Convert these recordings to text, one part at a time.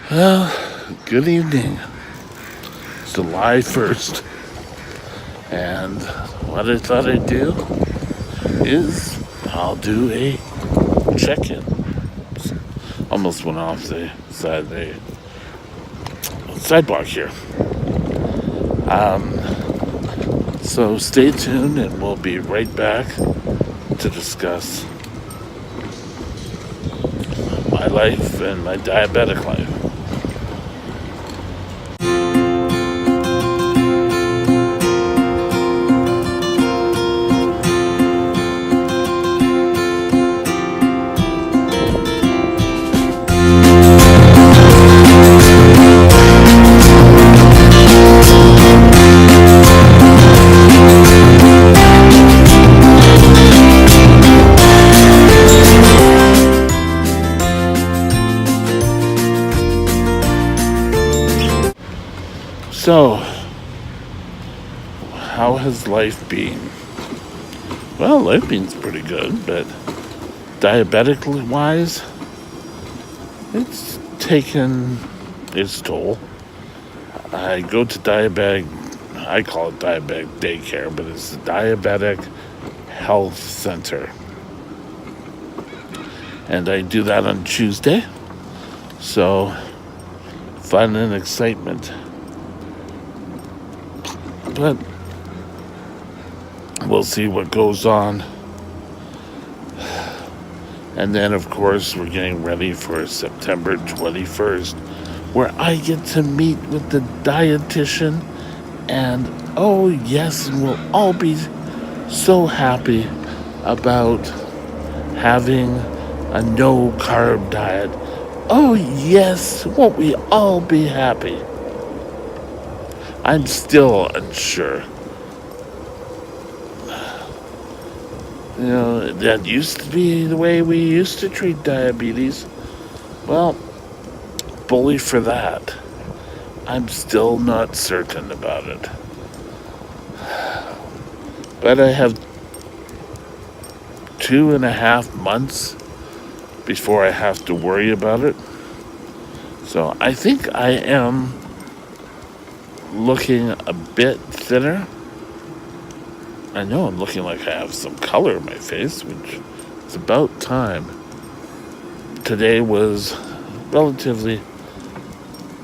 Well, good evening. It's July 1st, and what I thought I'd do is I'll do a check-in. Almost went off the side of the sidewalk here. So stay tuned, and we'll be right back to discuss my life and my diabetic life. So, how has life been? Well, life being's pretty good, but diabetically wise, it's taken its toll. I go to I call it diabetic daycare, but it's the Diabetic Health Center. And I do that on Tuesday. So, fun and excitement. But we'll see what goes on. And then, of course, we're getting ready for September 21st, where I get to meet with the dietitian. And oh, yes, and we'll all be so happy about having a no carb diet. Oh, yes, won't we all be happy? I'm still unsure. You know, that used to be the way we used to treat diabetes. Well, bully for that. I'm still not certain about it. But I have 2.5 months before I have to worry about it. So I think I am looking a bit thinner. I know I'm looking like I have some color in my face, which is about time. Today was relatively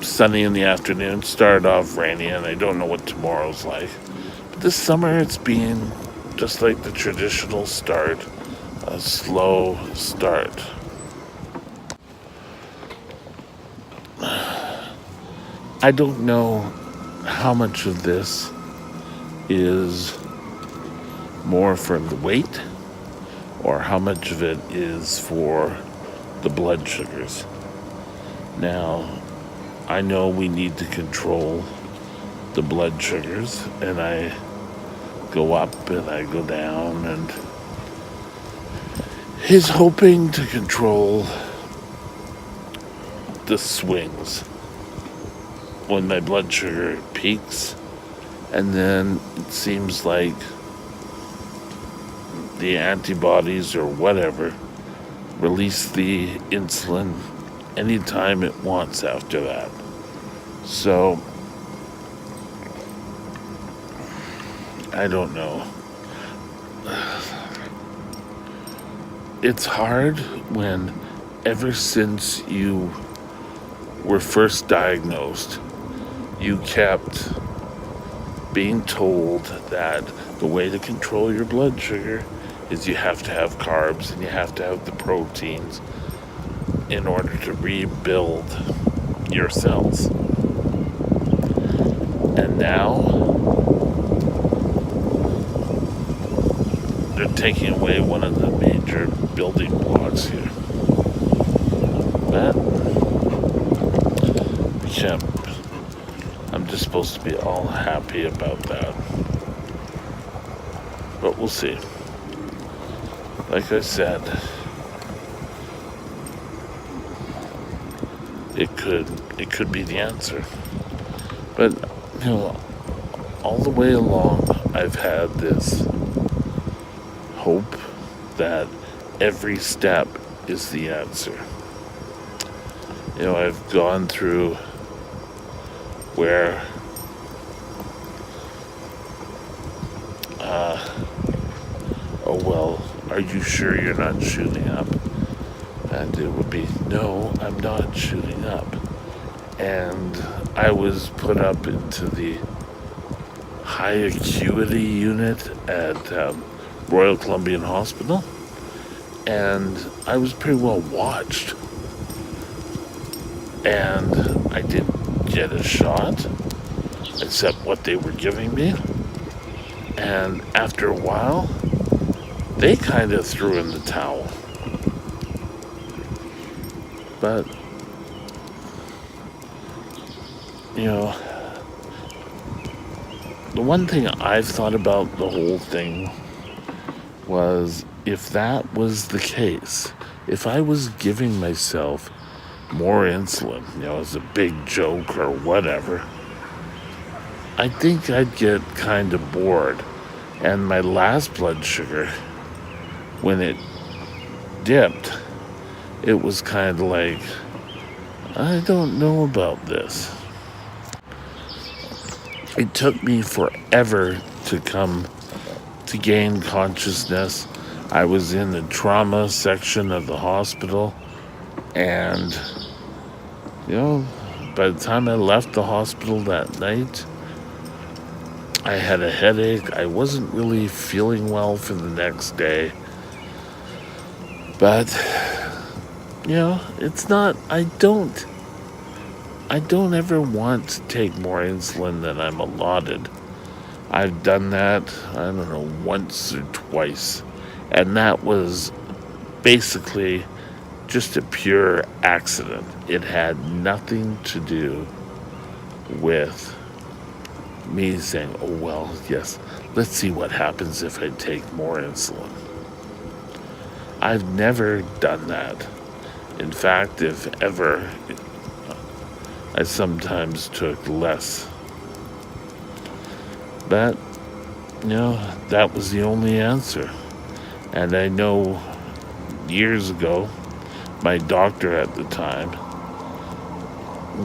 sunny in the afternoon, started off rainy, and I don't know what tomorrow's like. But this summer it's been just like the traditional start, a slow start. I don't know how much of this is more for the weight or how much of it is for the blood sugars. Now, I know we need to control the blood sugars, and I go up and I go down, and he's hoping to control the swings when my blood sugar peaks, and then it seems like the antibodies or whatever release the insulin anytime it wants after that. So I don't know. It's hard when ever since you were first diagnosed, you kept being told that the way to control your blood sugar is you have to have carbs and you have to have the proteins in order to rebuild your cells. And now they're taking away one of the major building blocks here. But I'm just supposed to be all happy about that. But we'll see. Like I said, it could be the answer. But, you know, all the way along, I've had this hope that every step is the answer. I've gone through where oh well, are you sure you're not shooting up? And it would be, no, I'm not shooting up. And I was put up into the high acuity unit at Royal Columbian Hospital, and I was pretty well watched. And I didn't get a shot, except what they were giving me. And after a while, they kind of threw in the towel. But, the one thing I've thought about the whole thing was, if that was the case, if I was giving myself more insulin, as a big joke or whatever, I think I'd get kind of bored. And my last blood sugar, when it dipped, it was kind of like, I don't know about this. It took me forever to gain consciousness. I was in the trauma section of the hospital, and by the time I left the hospital that night, I had a headache. I wasn't really feeling well for the next day. But, it's not, I don't ever want to take more insulin than I'm allotted. I've done that, I don't know, once or twice. And that was basically just a pure accident. It had nothing to do with me saying, oh, well, yes, let's see what happens if I take more insulin. I've never done that. In fact, if ever, I sometimes took less. But, that was the only answer. And I know years ago, my doctor at the time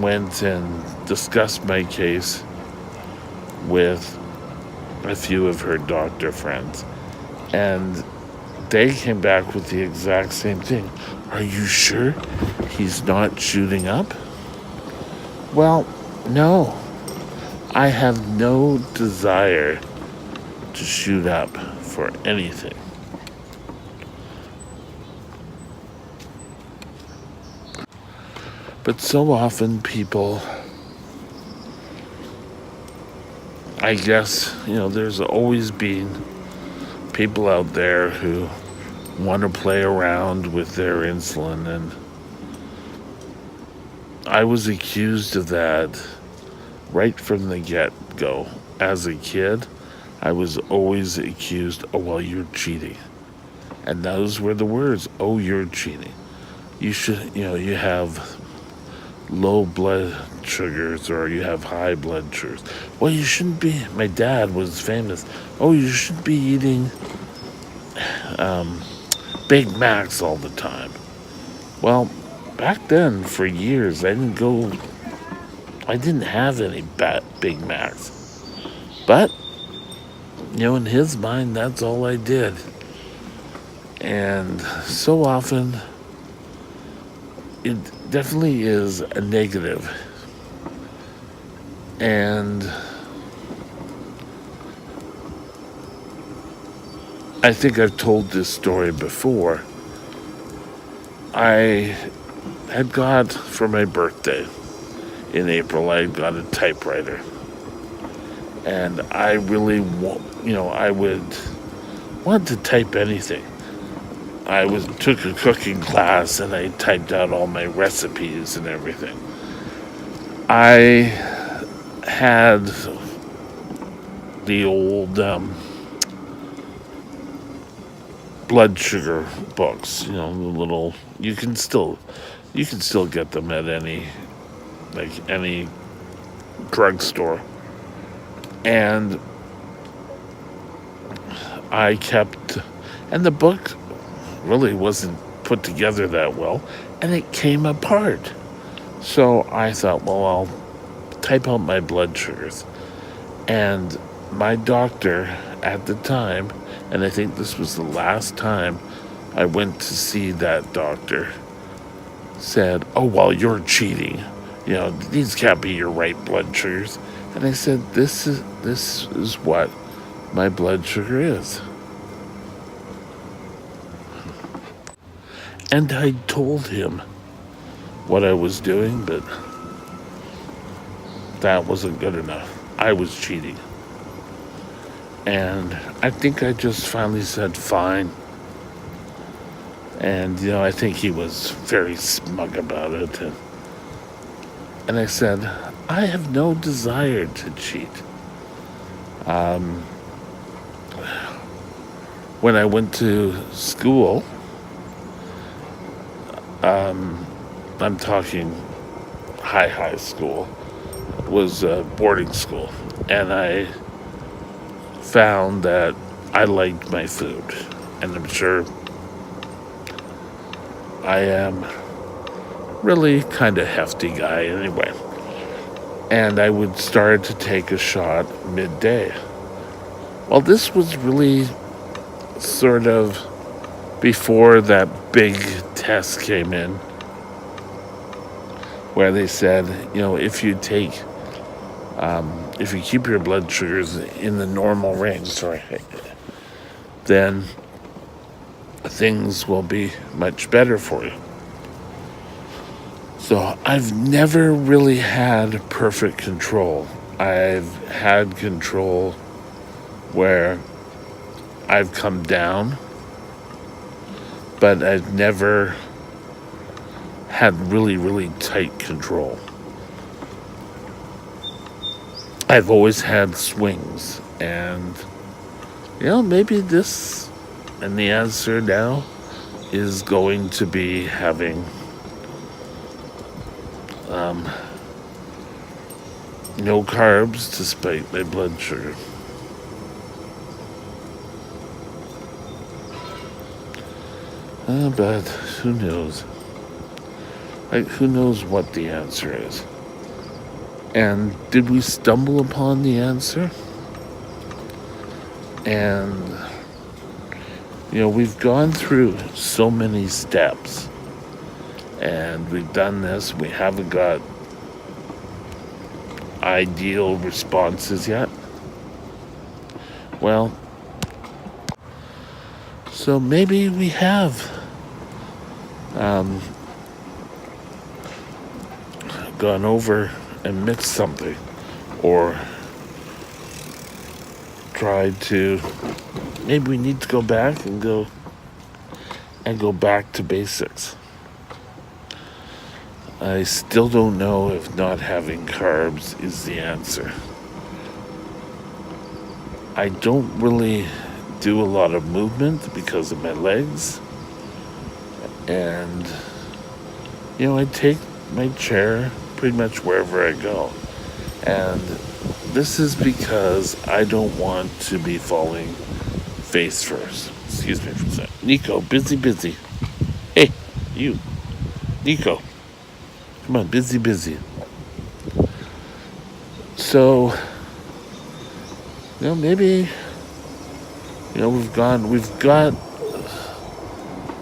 went and discussed my case with a few of her doctor friends. And they came back with the exact same thing. Are you sure he's not shooting up? Well, no. I have no desire to shoot up for anything. But so often people, I guess, there's always been people out there who want to play around with their insulin, and I was accused of that right from the get-go. As a kid, I was always accused, oh, well, you're cheating. And those were the words, oh, you're cheating. You should, you have low blood sugars or you have high blood sugars. Well, you shouldn't be, my dad was famous, oh, you shouldn't be eating Big Macs all the time. Well, back then, for years, I didn't have any Big Macs. But, in his mind, that's all I did. And so often, it definitely is a negative. And I think I've told this story before. I had got, for my birthday in April, I got a typewriter. And I really, I would want to type anything. I took a cooking class and I typed out all my recipes and everything. I had the old blood sugar books, the little, you can still get them at any drugstore. And I kept, and the book really wasn't put together that well, and it came apart. So I thought, well, I'll type out my blood sugars. And my doctor at the time, and I think this was the last time I went to see that doctor, said, "Oh, well, you're cheating. These can't be your right blood sugars." And I said, "This is what my blood sugar is." And I told him what I was doing, but that wasn't good enough. I was cheating. And I think I just finally said, "Fine." And, I think he was very smug about it. And I said, "I have no desire to cheat." When I went to school, I'm talking high school, was boarding school. And I found that I liked my food. And I'm sure I am really kind of hefty guy anyway. And I would start to take a shot midday. Well, this was really sort of before that big test came in, where they said, if you keep your blood sugars in the normal range, then things will be much better for you. So I've never really had perfect control. I've had control where I've come down, but I've never had really, really tight control. I've always had swings, and maybe this, and the answer now is going to be having no carbs to spike my blood sugar. But who knows? Who knows what the answer is? And did we stumble upon the answer? And, we've gone through so many steps. And we've done this. We haven't got ideal responses yet. Well, so maybe we have gone over and mixed something, or tried to. Maybe we need to go back and go back to basics. I still don't know if not having carbs is the answer. I don't really do a lot of movement because of my legs. And, I take my chair pretty much wherever I go. And this is because I don't want to be falling face first. Excuse me for a second. Nico, busy. Hey, you. Nico. Come on, busy. So, maybe, we've got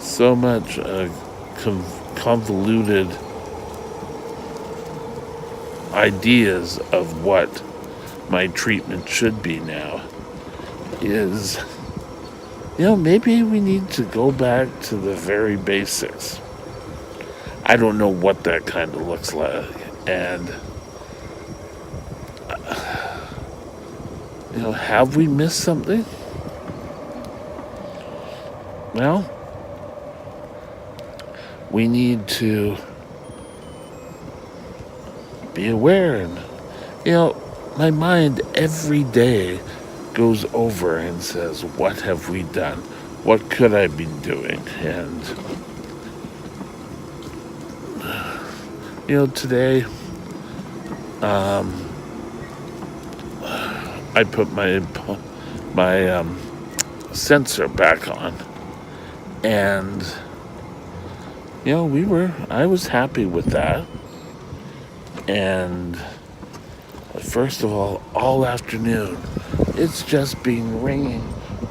so much convoluted ideas of what my treatment should be now is, maybe we need to go back to the very basics. I don't know what that kind of looks like. And, have we missed something? Well, we need to be aware. And, my mind every day goes over and says, what have we done? What could I be doing? And, today, I put my sensor back on, and I was happy with that. And first of all afternoon, it's just been ringing.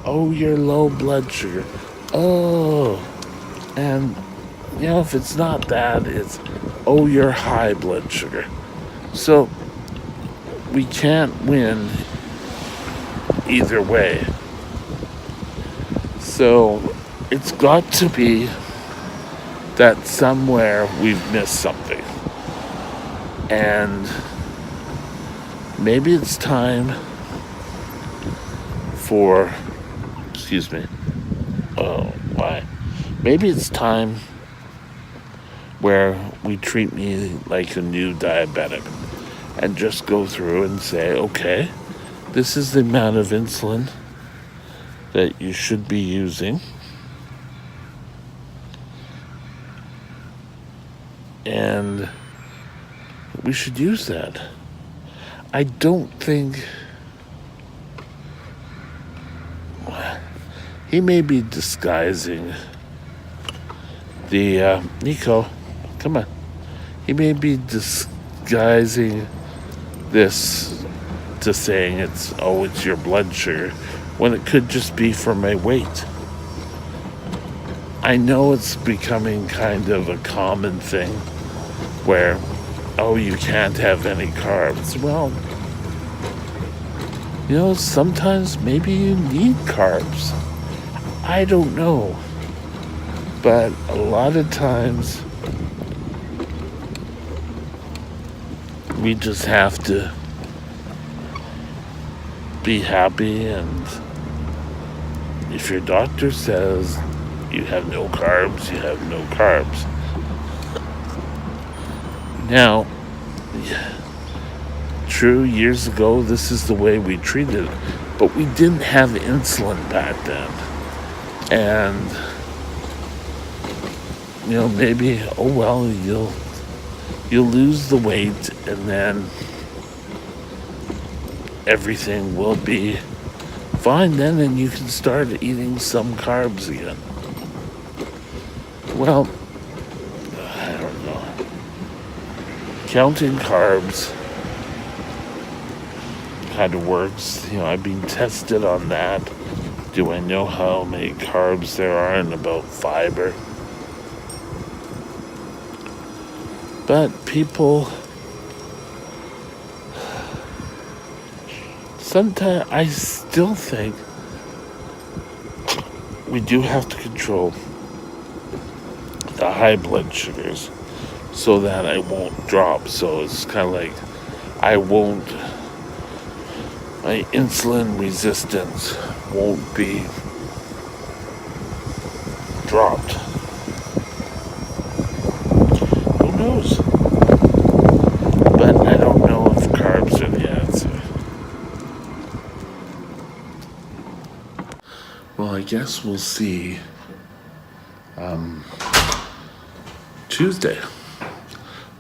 Oh, your low blood sugar. Oh, and if it's not that, it's, oh, your high blood sugar. So we can't win either way. So it's got to be that somewhere we've missed something. And maybe it's time for, excuse me, oh, why? Maybe it's time where we treat me like a new diabetic and just go through and say, okay, this is the amount of insulin that you should be using. And we should use that. I don't think he may be disguising the Nico, come on. He may be disguising this to saying it's your blood sugar, when it could just be for my weight. I know it's becoming kind of a common thing where, oh, you can't have any carbs. Well, sometimes maybe you need carbs. I don't know. But a lot of times we just have to be happy, and if your doctor says you have no carbs, you have no carbs. Now, true, years ago, this is the way we treated it, but we didn't have insulin back then. And, maybe, oh well, you'll lose the weight, and then everything will be fine then, and you can start eating some carbs again. Well, I don't know. Counting carbs kind of works. I've been tested on that. Do I know how many carbs there are and about fiber? But people, sometimes I still think we do have to control the high blood sugars so that I won't drop. So it's kind of like my insulin resistance won't be dropped. Who knows? But I don't know if carbs are the answer. Well, I guess we'll see Tuesday,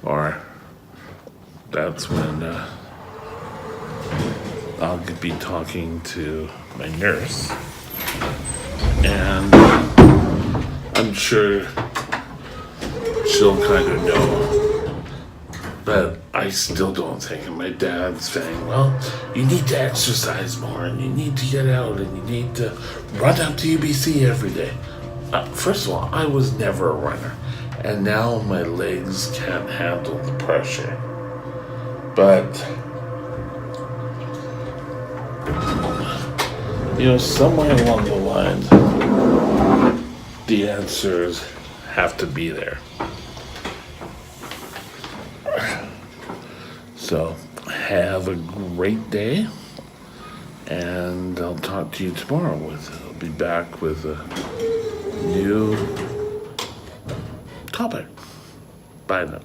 or that's when I'll be talking to my nurse, and I'm sure she'll kind of know, but I still don't think. And my dad's saying, well, you need to exercise more, and you need to get out, and you need to run up to UBC every day. First of all, I was never a runner, and now my legs can't handle the pressure. But somewhere along the line, the answers have to be there. So, have a great day, and I'll talk to you tomorrow. I'll be back with a new topic. Bye now.